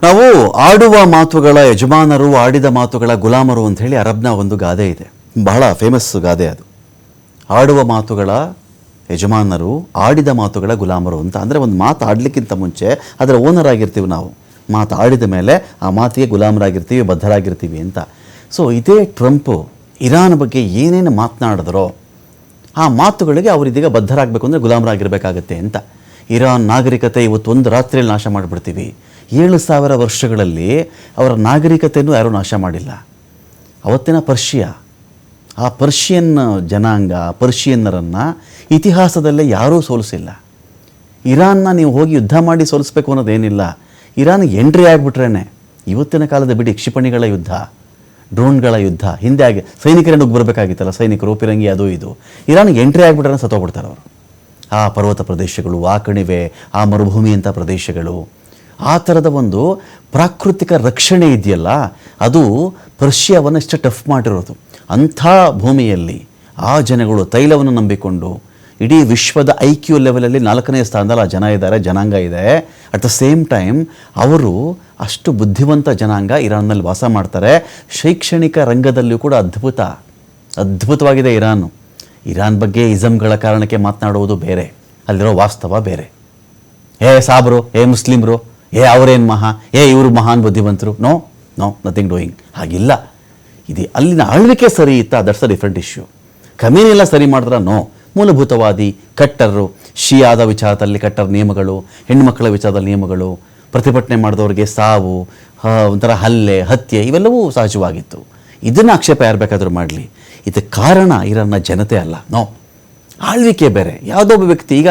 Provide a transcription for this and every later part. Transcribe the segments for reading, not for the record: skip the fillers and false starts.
ನಾವು ಆಡುವ ಮಾತುಗಳ ಯಜಮಾನರು ಆಡಿದ ಮಾತುಗಳ ಗುಲಾಮರು ಅಂತ ಹೇಳಿ ಅರಬ್ನ ಒಂದು ಗಾದೆ ಇದೆ. ಬಹಳ ಫೇಮಸ್ ಗಾದೆ ಅದು. ಆಡುವ ಮಾತುಗಳ ಯಜಮಾನರು ಆಡಿದ ಮಾತುಗಳ ಗುಲಾಮರು ಅಂತ. ಅಂದರೆ ಒಂದು ಮಾತು ಆಡಲಿಕ್ಕಿಂತ ಮುಂಚೆ ಅದರ ಓನರ್ ಆಗಿರ್ತೀವಿ ನಾವು. ಮಾತು ಆಡಿದ ಮೇಲೆ ಆ ಮಾತಿಗೆ ಗುಲಾಮರಾಗಿರ್ತೀವಿ, ಬದ್ಧರಾಗಿರ್ತೀವಿ ಅಂತ. ಸೊ ಇದೇ ಟ್ರಂಪು ಇರಾನ್ ಬಗ್ಗೆ ಏನೇನು ಮಾತನಾಡಿದ್ರೋ ಆ ಮಾತುಗಳಿಗೆ ಅವರಿದೀಗ ಬದ್ಧರಾಗಬೇಕು ಅಂದರೆ ಗುಲಾಮರಾಗಿರಬೇಕಾಗತ್ತೆ ಅಂತ. ಇರಾನ್ ನಾಗರಿಕತೆ ಇವತ್ತು ಒಂದು ರಾತ್ರಿಯಲ್ಲಿ ನಾಶ ಮಾಡಿಬಿಡ್ತೀವಿ. 7,000 ವರ್ಷಗಳಲ್ಲಿ ಅವರ ನಾಗರಿಕತೆಯನ್ನು ಯಾರೂ ನಾಶ ಮಾಡಿಲ್ಲ. ಅವತ್ತಿನ ಪರ್ಷಿಯಾ, ಆ ಪರ್ಷಿಯನ್ ಜನಾಂಗ, ಪರ್ಷಿಯನ್ನರನ್ನು ಇತಿಹಾಸದಲ್ಲೇ ಯಾರೂ ಸೋಲಿಸಿಲ್ಲ. ಇರಾನ್ನ ನೀವು ಹೋಗಿ ಯುದ್ಧ ಮಾಡಿ ಸೋಲಿಸ್ಬೇಕು ಅನ್ನೋದೇನಿಲ್ಲ. ಇರಾನ್ಗೆ ಎಂಟ್ರಿ ಆಗಿಬಿಟ್ರೇ ಇವತ್ತಿನ ಕಾಲದ ಬಿಡಿ, ಕ್ಷಿಪಣಿಗಳ ಯುದ್ಧ, ಡ್ರೋನ್ಗಳ ಯುದ್ಧ, ಹಿಂದೆ ಆಗಿ ಸೈನಿಕರೇ ನುಗ್ಗಿ ಬರಬೇಕಾಗಿತ್ತಲ್ಲ, ಸೈನಿಕರು ಪಿರಂಗಿ ಅದು ಇದು. ಇರಾನ್ಗೆ ಎಂಟ್ರಿ ಆಗಿಬಿಟ್ರೆ ಸತ್ತೋಗ್ಬಿಡ್ತಾರೆ ಅವರು. ಆ ಪರ್ವತ ಪ್ರದೇಶಗಳು, ಆ ಕಣಿವೆ, ಆ ಮರುಭೂಮಿ ಅಂತ ಪ್ರದೇಶಗಳು, ಆ ಥರದ ಒಂದು ಪ್ರಾಕೃತಿಕ ರಕ್ಷಣೆ ಇದೆಯಲ್ಲ, ಅದು ಪರ್ಷಿಯಾವನ್ನು ಇಷ್ಟು ಟಫ್ ಮಾಡಿರೋದು. ಅಂಥ ಭೂಮಿಯಲ್ಲಿ ಆ ಜನಗಳು ತೈಲವನ್ನು ನಂಬಿಕೊಂಡು ಇಡೀ ವಿಶ್ವದ IQ ಲೆವೆಲಲ್ಲಿ 4ನೇ ಸ್ಥಾನದಲ್ಲಿ ಆ ಜನ ಇದ್ದಾರೆ, ಜನಾಂಗ ಇದೆ. ಅಟ್ ದ ಸೇಮ್ ಟೈಮ್ ಅವರು ಅಷ್ಟು ಬುದ್ಧಿವಂತ ಜನಾಂಗ ಇರಾನ್ನಲ್ಲಿ ವಾಸ ಮಾಡ್ತಾರೆ. ಶೈಕ್ಷಣಿಕ ರಂಗದಲ್ಲಿಯೂ ಕೂಡ ಅದ್ಭುತವಾಗಿದೆ ಇರಾನು. ಇರಾನ್ ಬಗ್ಗೆ ಇಸಮ್ಗಳ ಕಾರಣಕ್ಕೆ ಮಾತನಾಡುವುದು ಬೇರೆ, ಅಲ್ಲಿರೋ ವಾಸ್ತವ ಬೇರೆ. ಸಾಬ್ರು, ಮುಸ್ಲಿಮ್ರು, ಅವರೇನು ಮಹಾ, ಇವರು ಮಹಾನ್ ಬುದ್ಧಿವಂತರು. No nothing doing. ಹಾಗಿಲ್ಲ. ಇದು ಅಲ್ಲಿನ ಆಳ್ವಿಕೆ ಸರಿ ಇತ್ತಾ, ದಟ್ಸ್ ಅ ಡಿಫ್ರೆಂಟ್ ಇಶ್ಯೂ. ಕಮ್ಯುನಿ ಎಲ್ಲ ಸರಿ ಮಾಡಿದ್ರೆ ನೋ. ಮೂಲಭೂತವಾದಿ ಕಟ್ಟರು, ಶಿಯಾದ ವಿಚಾರದಲ್ಲಿ ಕಟ್ಟರ್ ನಿಯಮಗಳು, ಹೆಣ್ಣುಮಕ್ಕಳ ವಿಚಾರದಲ್ಲಿ ನಿಯಮಗಳು, ಪ್ರತಿಭಟನೆ ಮಾಡಿದವರಿಗೆ ಸಾವು, ಒಂಥರ ಹತ್ಯೆ ಇವೆಲ್ಲವೂ ಸಹಜವಾಗಿತ್ತು. ಇದನ್ನು ಆಕ್ಷೇಪ ಯಾರು ಬೇಕಾದರೂ ಮಾಡಲಿ. ಇದಕ್ಕೆ ಕಾರಣ ಇರಾನ್ನ ಜನತೆ ಅಲ್ಲ. ನೋ, ಆಳ್ವಿಕೆ ಬೇರೆ. ಯಾವುದೋ ಒಬ್ಬ ವ್ಯಕ್ತಿ, ಈಗ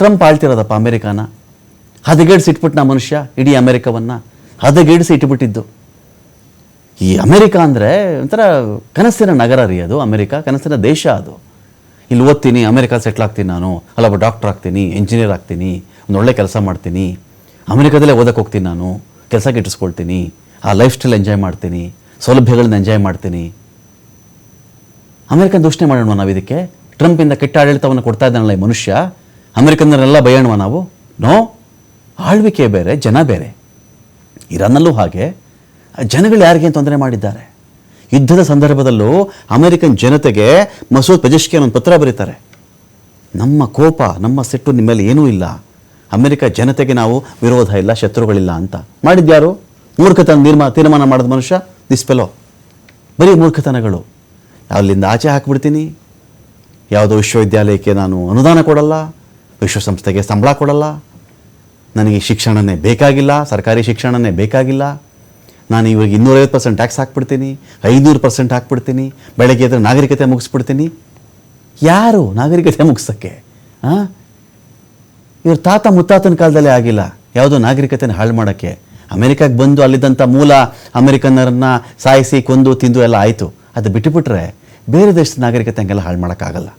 ಟ್ರಂಪ್ ಆಳ್ತಿರೋದಪ್ಪ ಅಮೆರಿಕಾನ, ಹದಗೆಡಿಸಿ ಇಟ್ಬಿಟ್ಟು ನಾ ಮನುಷ್ಯ ಇಡೀ ಅಮೆರಿಕವನ್ನು ಹದಗೆಡಿಸಿ ಇಟ್ಬಿಟ್ಟಿದ್ದು. ಈ ಅಮೆರಿಕ ಅಂದರೆ ಒಂಥರ ಕನಸಿನ ನಗರ ರೀ ಅದು. ಅಮೆರಿಕ ಕನಸಿನ ದೇಶ ಅದು. ಇಲ್ಲಿ ಓದ್ತೀನಿ, ಅಮೆರಿಕ ಸೆಟ್ಲ್ ಆಗ್ತೀನಿ, ನಾನು ಅಲ್ಲೊಬ್ಬ ಡಾಕ್ಟರ್ ಆಗ್ತೀನಿ, ಇಂಜಿನಿಯರ್ ಆಗ್ತೀನಿ, ಒಂದು ಒಳ್ಳೆ ಕೆಲಸ ಮಾಡ್ತೀನಿ, ಅಮೆರಿಕದಲ್ಲೇ ಓದಕ್ಕೆ ಹೋಗ್ತೀನಿ, ನಾನು ಕೆಲಸಕ್ಕೆ ಇಟ್ಟಿಸ್ಕೊಳ್ತೀನಿ, ಆ ಲೈಫ್ ಸ್ಟೈಲ್ ಎಂಜಾಯ್ ಮಾಡ್ತೀನಿ, ಸೌಲಭ್ಯಗಳನ್ನ ಎಂಜಾಯ್ ಮಾಡ್ತೀನಿ. ಅಮೆರಿಕನ್ ದೂಷಣೆ ಮಾಡೋಣ ನಾವು ಇದಕ್ಕೆ? ಟ್ರಂಪಿಂದ ಕೆಟ್ಟ ಆಡಳಿತವನ್ನು ಕೊಡ್ತಾ ಇದ್ದಾನಲ್ಲ ಈ ಮನುಷ್ಯ, ಅಮೆರಿಕನ್ನರೆಲ್ಲ ಬಯಣವ ನಾವು? ನೋ, ಆಳ್ವಿಕೆ ಬೇರೆ, ಜನ ಬೇರೆ. ಇರಾನ್ನಲ್ಲೂ ಹಾಗೆ. ಜನಗಳು ಯಾರಿಗೆ ತೊಂದರೆ ಮಾಡಿದ್ದಾರೆ? ಯುದ್ಧದ ಸಂದರ್ಭದಲ್ಲೂ ಅಮೆರಿಕನ್ ಜನತೆಗೆ ಮಸೂದ್ ಪೆಜೆಶ್ಕಿಯನ್ ಒಂದು ಪತ್ರ ಬರೀತಾರೆ. ನಮ್ಮ ಕೋಪ, ನಮ್ಮ ಸಿಟ್ಟು ನಿಮ್ಮ ಮೇಲೆ ಏನೂ ಇಲ್ಲ, ಅಮೆರಿಕ ಜನತೆಗೆ ನಾವು ವಿರೋಧ ಇಲ್ಲ, ಶತ್ರುಗಳಿಲ್ಲ ಅಂತ. ಮಾಡಿದ್ಯಾರು? ಮೂರ್ಖತನ ತೀರ್ಮಾನ ಮಾಡಿದ ಮನುಷ್ಯ ದಿಸ್ ಫೆಲೋ. ಬರೀ ಮೂರ್ಖತನಗಳು. ಅಲ್ಲಿಂದ ಆಚೆ ಹಾಕಿಬಿಡ್ತೀನಿ, ಯಾವುದೋ ವಿಶ್ವವಿದ್ಯಾಲಯಕ್ಕೆ ನಾನು ಅನುದಾನ ಕೊಡಲ್ಲ, ವಿಶ್ವಸಂಸ್ಥೆಗೆ ಸಂಬಳ ಕೊಡಲ್ಲ, ನನಗೆ ಶಿಕ್ಷಣನೇ ಬೇಕಾಗಿಲ್ಲ, ಸರ್ಕಾರಿ ಶಿಕ್ಷಣನೇ ಬೇಕಾಗಿಲ್ಲ, ನಾನು ಇವಾಗ 250% ಟ್ಯಾಕ್ಸ್ ಹಾಕ್ಬಿಡ್ತೀನಿ, 500% ಹಾಕ್ಬಿಡ್ತೀನಿ, ಬೆಳಗ್ಗೆ ಎದ್ರೆ ನಾಗರಿಕತೆ ಮುಗಿಸ್ಬಿಡ್ತೀನಿ. ಯಾರು ನಾಗರಿಕತೆ ಮುಗಿಸೋಕ್ಕೆ? ಇವ್ರ ತಾತ ಮುತ್ತಾತನ ಕಾಲದಲ್ಲೇ ಆಗಿಲ್ಲ ಯಾವುದೋ ನಾಗರಿಕತೆನ ಹಾಳು ಮಾಡೋಕ್ಕೆ. ಅಮೆರಿಕಕ್ಕೆ ಬಂದು ಅಲ್ಲಿದ್ದಂಥ ಮೂಲ ಅಮೆರಿಕನ್ನರನ್ನು ಸಾಯಿಸಿ ಕೊಂದು ತಿಂದು ಎಲ್ಲ ಆಯಿತು. ಅದು ಬಿಟ್ಟುಬಿಟ್ರೆ ಬೇರೆ ದೇಶದ ನಾಗರಿಕತೆ ಹಂಗೆಲ್ಲ ಹಾಳು ಮಾಡೋಕ್ಕಾಗಲ್ಲ.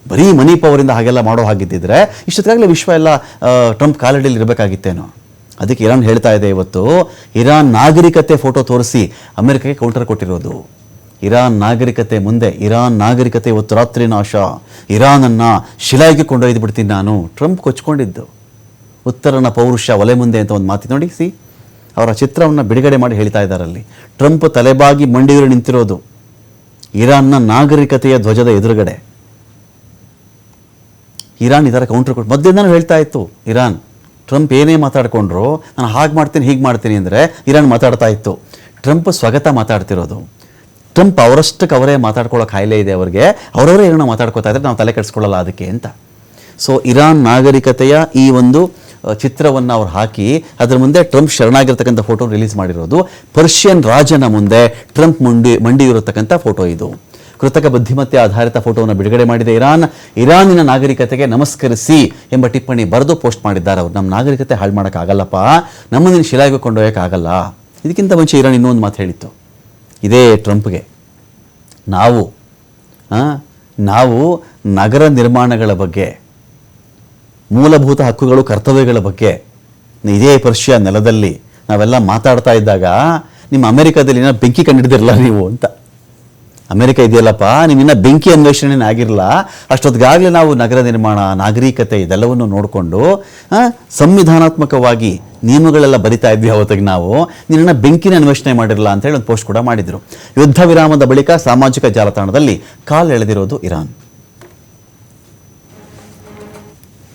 ಬರೀ ಮನಿ ಪವರಿಂದ ಹಾಗೆಲ್ಲ ಮಾಡೋ ಹಾಗಿದ್ದಿದ್ರೆ ಇಷ್ಟೊತ್ತಿಗಾಗಲೇ ವಿಶ್ವ ಎಲ್ಲ ಟ್ರಂಪ್ ಕಾಲಡಿಯಲ್ಲಿ ಇರಬೇಕಾಗಿತ್ತೇನೋ. ಅದಕ್ಕೆ ಇರಾನ್ ಹೇಳ್ತಾ ಇದೆ ಇವತ್ತು, ಇರಾನ್ ನಾಗರಿಕತೆ ಫೋಟೋ ತೋರಿಸಿ ಅಮೆರಿಕಕ್ಕೆ ಕೌಂಟರ್ ಕೊಟ್ಟಿರೋದು. ಇರಾನ್ ನಾಗರಿಕತೆ ಮುಂದೆ, ಇರಾನ್ ನಾಗರಿಕತೆ ಇವತ್ತು ರಾತ್ರಿ ನಾಶ, ಇರಾನನ್ನು ಶಿಲಾಯಿಗೆ ಕೊಂಡೊಯ್ದು ಬಿಡ್ತೀನಿ ನಾನು. ಟ್ರಂಪ್ ಕೊಚ್ಕೊಂಡಿದ್ದು ಉತ್ತರನ ಪೌರುಷ ಒಲೆ ಮುಂದೆ ಅಂತ ಒಂದು ಮಾತು ನೋಡಿ. ಅವರ ಚಿತ್ರವನ್ನು ಬಿಡುಗಡೆ ಮಾಡಿ ಹೇಳ್ತಾ ಇದ್ದಾರಲ್ಲಿ. ಟ್ರಂಪ್ ತಲೆಬಾಗಿ ಮಂಡಿಯೂರು ನಿಂತಿರೋದು ಇರಾನ್ನ ನಾಗರಿಕತೆಯ ಧ್ವಜದ ಎದುರುಗಡೆ. ಇರಾನ್ ಇದರ ಕೌಂಟರ್ ಕೊಟ್ಟು ಮಧ್ಯದಿಂದನೂ ಹೇಳ್ತಾ ಇತ್ತು ಇರಾನ್. ಟ್ರಂಪ್ ಏನೇ ಮಾತಾಡಿಕೊಂಡ್ರು, ನಾನು ಹಾಗೆ ಮಾಡ್ತೀನಿ ಹೀಗೆ ಮಾಡ್ತೀನಿ ಅಂದರೆ ಇರಾನ್ ಮಾತಾಡ್ತಾ ಇತ್ತು. ಟ್ರಂಪ್ ಸ್ವಗತ ಮಾತಾಡ್ತಿರೋದು. ಟ್ರಂಪ್ ಅವರಷ್ಟಕ್ಕೆ ಅವರೇ ಮಾತಾಡ್ಕೊಳ್ಳೋ ಕಾಯಿಲೆ ಇದೆ ಅವ್ರಿಗೆ. ಅವರವರೇ ಏನೋ ಮಾತಾಡ್ಕೋತಾ ಇದ್ದಾರೆ, ನಾವು ತಲೆ ಕೆಡಿಸ್ಕೊಳ್ಳಲ್ಲ ಅದಕ್ಕೆ ಅಂತ. ಸೊ ಇರಾನ್ ನಾಗರಿಕತೆಯ ಈ ಒಂದು ಚಿತ್ರವನ್ನು ಅವ್ರು ಹಾಕಿ ಅದರ ಮುಂದೆ ಟ್ರಂಪ್ ಶರಣಾಗಿರ್ತಕ್ಕಂಥ ಫೋಟೋ ರಿಲೀಸ್ ಮಾಡಿರೋದು. ಪರ್ಷಿಯನ್ ರಾಜನ ಮುಂದೆ ಟ್ರಂಪ್ ಮಂಡಿ ಇರತಕ್ಕಂಥ ಫೋಟೋ ಇದು. ಕೃತಕ ಬುದ್ಧಿಮತ್ತೆ ಆಧಾರಿತ ಫೋಟೋವನ್ನು ಬಿಡುಗಡೆ ಮಾಡಿದೆ ಇರಾನ್. ಇರಾನಿನ ನಾಗರಿಕತೆಗೆ ನಮಸ್ಕರಿಸಿ ಎಂಬ ಟಿಪ್ಪಣಿ ಬರೆದು ಪೋಸ್ಟ್ ಮಾಡಿದ್ದಾರೆ ಅವರು. ನಮ್ಮ ನಾಗರಿಕತೆ ಹಾಳು ಮಾಡೋಕ್ಕಾಗಲ್ಲಪ್ಪ, ನಮ್ಮನ್ನು ಶಿಲಾಯಿಗೆ ಕೊಂಡೊಯ್ಯೋಕ್ಕಾಗಲ್ಲ. ಇದಕ್ಕಿಂತ ಮುಂಚೆ ಇರಾನ್ ಇನ್ನೊಂದು ಮಾತು ಹೇಳಿತ್ತು ಇದೇ ಟ್ರಂಪ್ಗೆ, ನಾವು ನಗರ ನಿರ್ಮಾಣಗಳ ಬಗ್ಗೆ, ಮೂಲಭೂತ ಹಕ್ಕುಗಳು ಕರ್ತವ್ಯಗಳ ಬಗ್ಗೆ ಇದೇ ಪರ್ಷಿಯಾ ನೆಲದಲ್ಲಿ ನಾವೆಲ್ಲ ಮಾತಾಡ್ತಾ ಇದ್ದಾಗ ನಿಮ್ಮ ಅಮೆರಿಕದಲ್ಲಿ ಏನೋ ಬೆಂಕಿ ಕಂಡಿಡ್ದಿರಲ್ಲ ನೀವು ಅಂತ. ಅಮೆರಿಕ ಇದೆಯಲ್ಲಪ್ಪ, ನೀವಿನ್ನ ಬೆಂಕಿ ಅನ್ವೇಷಣೆ ಆಗಿರಲ್ಲ, ಅಷ್ಟೊತ್ತಿಗಾಗಲೇ ನಾವು ನಗರ ನಿರ್ಮಾಣ, ನಾಗರಿಕತೆ ಇದೆಲ್ಲವನ್ನು ನೋಡಿಕೊಂಡು ಸಂವಿಧಾನಾತ್ಮಕವಾಗಿ ನಿಯಮಗಳೆಲ್ಲ ಬರಿತಾ ಇದ್ವಿ ಅವತ್ತಿಗೆ ನಾವು, ನಿನ್ನ ಬೆಂಕಿನ ಅನ್ವೇಷಣೆ ಮಾಡಿರಲ್ಲ ಅಂತ ಹೇಳಿ ಒಂದು ಪೋಸ್ಟ್ ಕೂಡ ಮಾಡಿದ್ರು. ಯುದ್ಧ ವಿರಾಮದ ಬಳಿಕ ಸಾಮಾಜಿಕ ಜಾಲತಾಣದಲ್ಲಿ ಕಾಲೆಳೆದಿರೋದು ಇರಾನ್.